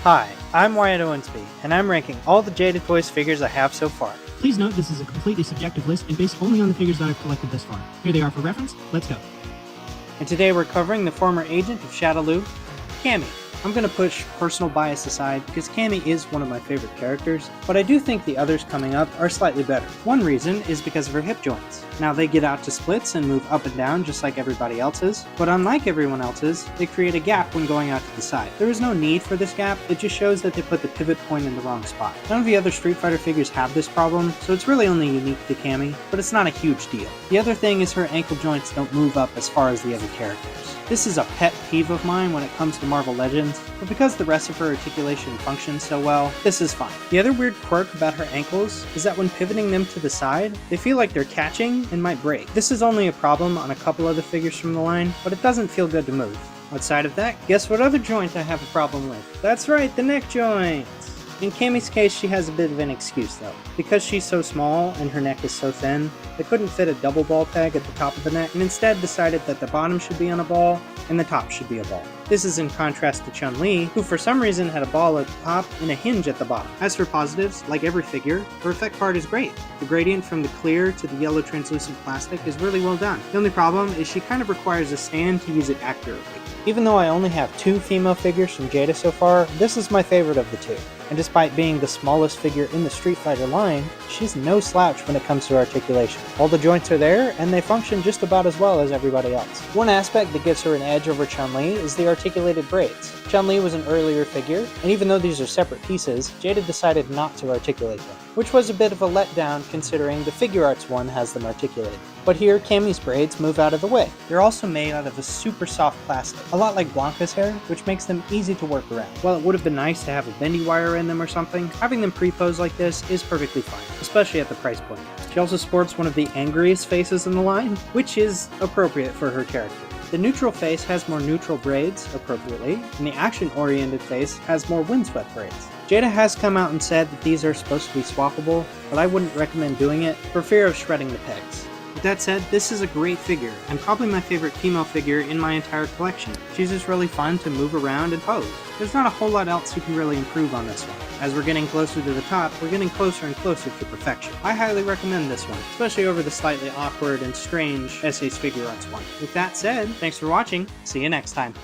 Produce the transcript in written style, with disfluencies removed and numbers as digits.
Hi, I'm Wyatt Owensby, and I'm ranking all the Jada Toys figures I have so far. Please note this is a completely subjective list and based only on the figures that I've collected thus far. Here they are for reference, let's go. And today we're covering the former agent of Shadaloo, Cammy. I'm going to push personal bias aside because Cammy is one of my favorite characters, but I do think the others coming up are slightly better. One reason is because of her hip joints. Now they get out to splits and move up and down just like everybody else's, but unlike everyone else's, they create a gap when going out to the side. There is no need for this gap, it just shows that they put the pivot point in the wrong spot. None of the other Street Fighter figures have this problem, so it's really only unique to Cammy, but it's not a huge deal. The other thing is her ankle joints don't move up as far as the other characters. This is a pet peeve of mine when it comes to Marvel Legends, but because the rest of her articulation functions so well, this is fine. The other weird quirk about her ankles is that when pivoting them to the side, they feel like they're catching and might break. This is only a problem on a couple other figures from the line, but it doesn't feel good to move. Outside of that, guess what other joint I have a problem with? That's right, the neck joint! In Cammy's case, she has a bit of an excuse though. Because she's so small and her neck is so thin, they couldn't fit a double ball peg at the top of the neck and instead decided that the bottom should be on a ball and the top should be a ball. This is in contrast to Chun-Li, who for some reason had a ball at the top and a hinge at the bottom. As for positives, like every figure, her effect part is great. The gradient from the clear to the yellow translucent plastic is really well done. The only problem is she kind of requires a stand to use it accurately. Even though I only have 2 female figures from Jada so far, this is my favorite of the 2. And despite being the smallest figure in the Street Fighter line, she's no slouch when it comes to articulation. All the joints are there, and they function just about as well as everybody else. One aspect that gives her an edge over Chun-Li is the articulated braids. Chun-Li was an earlier figure, and even though these are separate pieces, Jada decided not to articulate them, which was a bit of a letdown considering the Figure Arts one has them articulated. But here, Cammy's braids move out of the way. They're also made out of a super soft plastic, a lot like Blanca's hair, which makes them easy to work around. While it would have been nice to have a bendy wire in them or something, having them pre-posed like this is perfectly fine, especially at the price point. She also sports one of the angriest faces in the line, which is appropriate for her character. The neutral face has more neutral braids, appropriately, and the action-oriented face has more windswept braids. Jada has come out and said that these are supposed to be swappable, but I wouldn't recommend doing it for fear of shredding the pegs. With that said, this is a great figure, and probably my favorite female figure in my entire collection. She's just really fun to move around and pose. There's not a whole lot else you can really improve on this one. As we're getting closer to the top, we're getting closer and closer to perfection. I highly recommend this one, especially over the slightly awkward and strange Essays Figure Arts one. With that said, thanks for watching, see you next time.